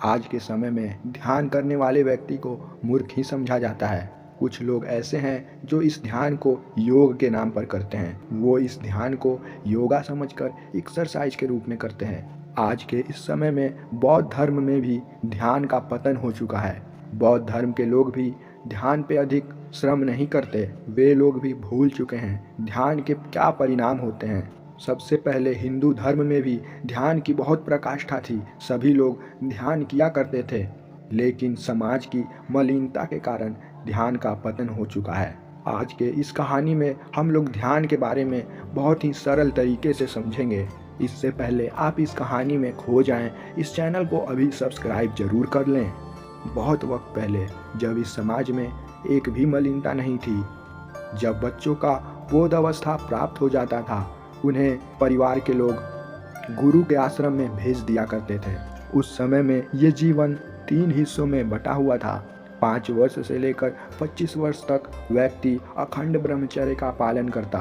आज के समय में ध्यान करने वाले व्यक्ति को मूर्ख ही समझा जाता है। कुछ लोग ऐसे हैं जो इस ध्यान को योग के नाम पर करते हैं। वो इस ध्यान को योगा समझकर एक्सरसाइज के रूप में करते हैं। आज के इस समय में बौद्ध धर्म में भी ध्यान का पतन हो चुका है। बौद्ध धर्म के लोग भी ध्यान पे अधिक श्रम नहीं करते। वे लोग भी भूल चुके हैं ध्यान के क्या परिणाम होते हैं। सबसे पहले हिंदू धर्म में भी ध्यान की बहुत प्रकाष्ठा थी। सभी लोग ध्यान किया करते थे, लेकिन समाज की मलिनता के कारण ध्यान का पतन हो चुका है। आज के इस कहानी में हम लोग ध्यान के बारे में बहुत ही सरल तरीके से समझेंगे। इससे पहले आप इस कहानी में खो जाएं, इस चैनल को अभी सब्सक्राइब जरूर कर लें। बहुत वक्त पहले, जब इस समाज में एक भी मलिनता नहीं थी, जब बच्चों का बोध अवस्था प्राप्त हो जाता था, उन्हें परिवार के लोग गुरु के आश्रम में भेज दिया करते थे। उस समय में ये जीवन 3 हिस्सों में बटा हुआ था। 5 वर्ष से लेकर 25 वर्ष तक व्यक्ति अखंड ब्रह्मचर्य का पालन करता।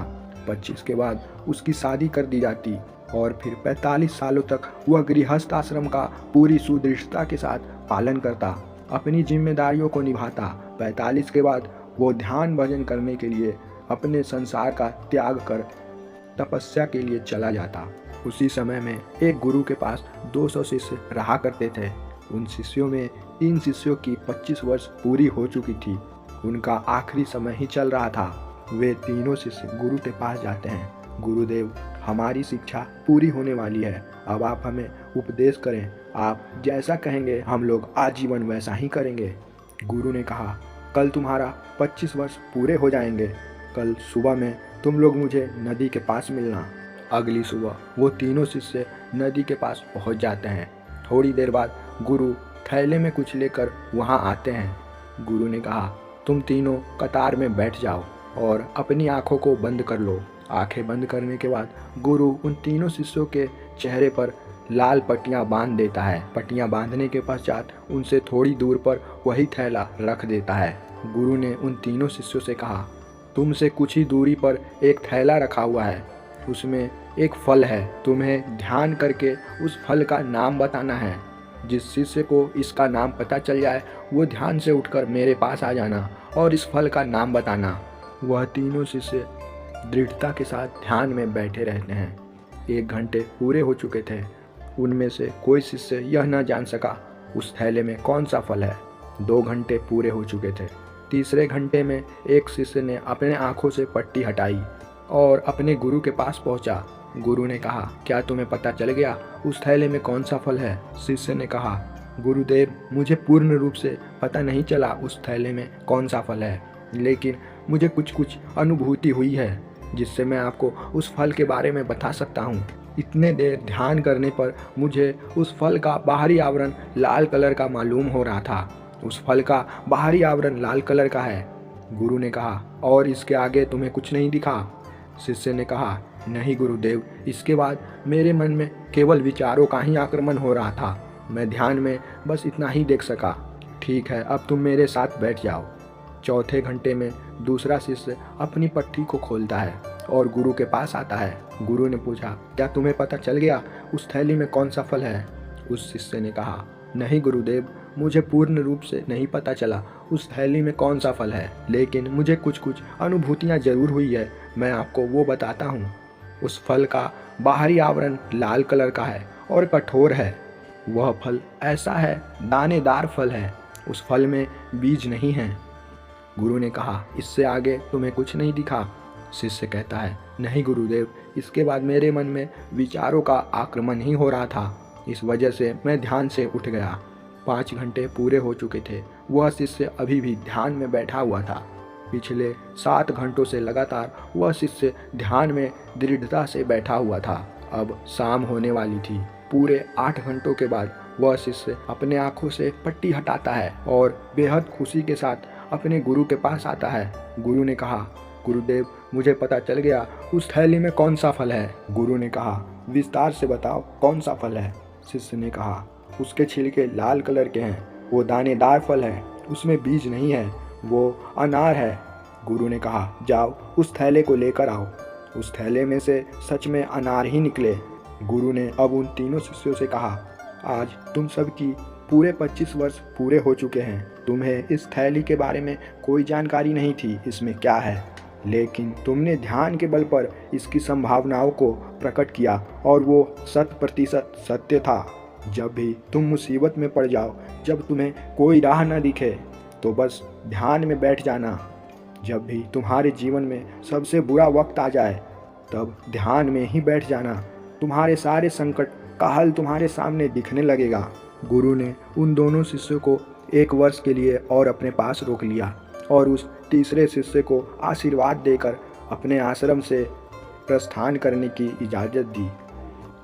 25 के बाद उसकी शादी कर दी जाती और फिर 45 सालों तक वह गृहस्थ आश्रम का पूरी सुदृढ़ता के साथ पालन करता, अपनी जिम्मेदारियों को निभाता। 45 के बाद वो ध्यान भजन करने के लिए अपने संसार का त्याग कर तपस्या के लिए चला जाता। उसी समय में एक गुरु के पास 200 शिष्य रहा करते थे। उन शिष्यों में 3 शिष्यों की 25 वर्ष पूरी हो चुकी थी। उनका आखिरी समय ही चल रहा था। वे तीनों शिष्य गुरु के पास जाते हैं। गुरुदेव, हमारी शिक्षा पूरी होने वाली है, अब आप हमें उपदेश करें। आप जैसा कहेंगे हम लोग आजीवन वैसा ही करेंगे। गुरु ने कहा, कल तुम्हारा 25 वर्ष पूरे हो जाएंगे। कल सुबह में तुम लोग मुझे नदी के पास मिलना। अगली सुबह वो तीनों शिष्य नदी के पास पहुंच जाते हैं। थोड़ी देर बाद गुरु थैले में कुछ लेकर वहां आते हैं। गुरु ने कहा, तुम तीनों कतार में बैठ जाओ और अपनी आंखों को बंद कर लो। आंखें बंद करने के बाद गुरु उन तीनों शिष्यों के चेहरे पर लाल पट्टियां बांध देता है। पट्टियां बांधने के पश्चात उनसे थोड़ी दूर पर वही थैला रख देता है। गुरु ने उन तीनों शिष्यों से कहा, तुमसे कुछ ही दूरी पर एक थैला रखा हुआ है, उसमें एक फल है। तुम्हें ध्यान करके उस फल का नाम बताना है। जिस शिष्य को इसका नाम पता चल जाए वो ध्यान से उठकर मेरे पास आ जाना और इस फल का नाम बताना। वह तीनों शिष्य दृढ़ता के साथ ध्यान में बैठे रहते हैं। 1 घंटे पूरे हो चुके थे। उनमें से कोई शिष्य यह न जान सका उस थैले में कौन सा फल है। 2 घंटे पूरे हो चुके थे। तीसरे घंटे में एक शिष्य ने अपने आंखों से पट्टी हटाई और अपने गुरु के पास पहुंचा। गुरु ने कहा, क्या तुम्हें पता चल गया उस थैले में कौन सा फल है? शिष्य ने कहा, गुरुदेव, मुझे पूर्ण रूप से पता नहीं चला उस थैले में कौन सा फल है, लेकिन मुझे कुछ अनुभूति हुई है जिससे मैं आपको उस फल के बारे में बता सकता हूँ। इतने देर ध्यान करने पर मुझे उस फल का बाहरी आवरण लाल कलर का मालूम हो रहा था। उस फल का बाहरी आवरण लाल कलर का है। गुरु ने कहा, और इसके आगे तुम्हें कुछ नहीं दिखा? शिष्य ने कहा, नहीं गुरुदेव, इसके बाद मेरे मन में केवल विचारों का ही आक्रमण हो रहा था। मैं ध्यान में बस इतना ही देख सका। ठीक है, अब तुम मेरे साथ बैठ जाओ। चौथे घंटे में दूसरा शिष्य अपनी पट्टी को खोलता है और गुरु के पास आता है। गुरु ने पूछा, क्या तुम्हें पता चल गया उस थैली में कौन सा फल है? उस शिष्य ने कहा, नहीं गुरुदेव, मुझे पूर्ण रूप से नहीं पता चला उस थैली में कौन सा फल है, लेकिन मुझे कुछ अनुभूतियाँ जरूर हुई है। मैं आपको वो बताता हूँ। उस फल का बाहरी आवरण लाल कलर का है और कठोर है। वह फल ऐसा है, दानेदार फल है। उस फल में बीज नहीं है। गुरु ने कहा, इससे आगे तुम्हें कुछ नहीं दिखा? शिष्य कहता है, नहीं गुरुदेव, इसके बाद मेरे मन में विचारों का आक्रमण ही हो रहा था, इस वजह से मैं ध्यान से उठ गया। 5 घंटे पूरे हो चुके थे। वह शिष्य अभी भी ध्यान में बैठा हुआ था। पिछले 7 घंटों से लगातार वह शिष्य ध्यान में दृढ़ता से बैठा हुआ था। अब शाम होने वाली थी। पूरे 8 घंटों के बाद वह शिष्य अपने आंखों से पट्टी हटाता है और बेहद खुशी के साथ अपने गुरु के पास आता है। गुरु ने कहा, गुरुदेव, मुझे पता चल गया उस थैली में कौन सा फल है। गुरु ने कहा, विस्तार से बताओ कौन सा फल है। शिष्य ने कहा, उसके छिलके लाल कलर के हैं, वो दानेदार फल है, उसमें बीज नहीं है, वो अनार है। गुरु ने कहा, जाओ उस थैले को लेकर आओ। उस थैले में से सच में अनार ही निकले। गुरु ने अब उन तीनों शिष्यों से कहा, आज तुम सबकी पूरे 25 वर्ष पूरे हो चुके हैं। तुम्हें इस थैली के बारे में कोई जानकारी नहीं थी इसमें क्या है, लेकिन तुमने ध्यान के बल पर इसकी संभावनाओं को प्रकट किया और वो 100% सत्य था। जब भी तुम मुसीबत में पड़ जाओ, जब तुम्हें कोई राह न दिखे, तो बस ध्यान में बैठ जाना। जब भी तुम्हारे जीवन में सबसे बुरा वक्त आ जाए, तब ध्यान में ही बैठ जाना। तुम्हारे सारे संकट का हल तुम्हारे सामने दिखने लगेगा। गुरु ने उन दोनों शिष्यों को 1 वर्ष के लिए और अपने पास रोक लिया और उस तीसरे शिष्य को आशीर्वाद देकर अपने आश्रम से प्रस्थान करने की इजाज़त दी।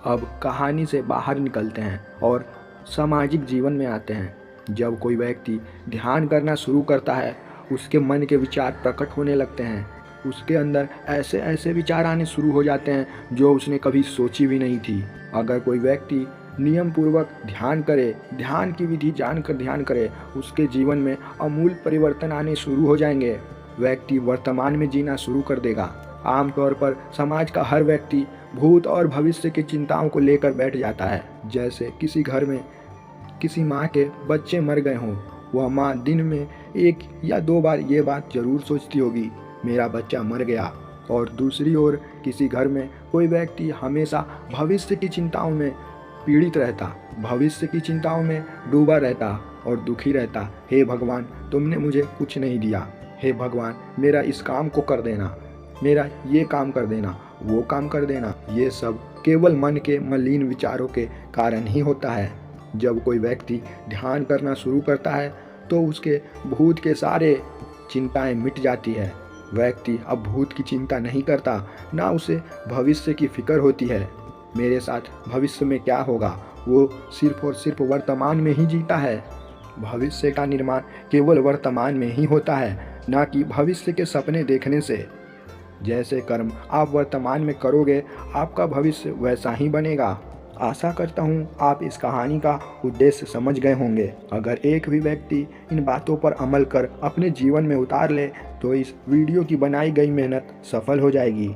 अब कहानी से बाहर निकलते हैं और सामाजिक जीवन में आते हैं। जब कोई व्यक्ति ध्यान करना शुरू करता है, उसके मन के विचार प्रकट होने लगते हैं। उसके अंदर ऐसे ऐसे विचार आने शुरू हो जाते हैं जो उसने कभी सोची भी नहीं थी। अगर कोई व्यक्ति नियम पूर्वक ध्यान करे, ध्यान की विधि जानकर ध्यान करे, उसके जीवन में अमूल परिवर्तन आने शुरू हो जाएंगे। व्यक्ति वर्तमान में जीना शुरू कर देगा। आमतौर पर समाज का हर व्यक्ति भूत और भविष्य की चिंताओं को लेकर बैठ जाता है। जैसे किसी घर में किसी माँ के बच्चे मर गए हों, वह माँ दिन में 1 या 2 बार ये बात जरूर सोचती होगी, मेरा बच्चा मर गया। और दूसरी ओर किसी घर में कोई व्यक्ति हमेशा भविष्य की चिंताओं में पीड़ित रहता, भविष्य की चिंताओं में डूबा रहता और दुखी रहता। हे भगवान, तुमने मुझे कुछ नहीं दिया। हे भगवान, मेरा इस काम को कर देना, मेरा ये काम कर देना, वो काम कर देना। ये सब केवल मन के मलिन विचारों के कारण ही होता है। जब कोई व्यक्ति ध्यान करना शुरू करता है तो उसके भूत के सारे चिंताएं मिट जाती है। व्यक्ति अब भूत की चिंता नहीं करता, ना उसे भविष्य की फिक्र होती है। मेरे साथ भविष्य में क्या होगा, वो सिर्फ और सिर्फ वर्तमान में ही जीता है। भविष्य का निर्माण केवल वर्तमान में ही होता है, ना कि भविष्य के सपने देखने से। जैसे कर्म आप वर्तमान में करोगे, आपका भविष्य वैसा ही बनेगा। आशा करता हूँ आप इस कहानी का उद्देश्य समझ गए होंगे। अगर एक भी व्यक्ति इन बातों पर अमल कर अपने जीवन में उतार ले, तो इस वीडियो की बनाई गई मेहनत सफल हो जाएगी।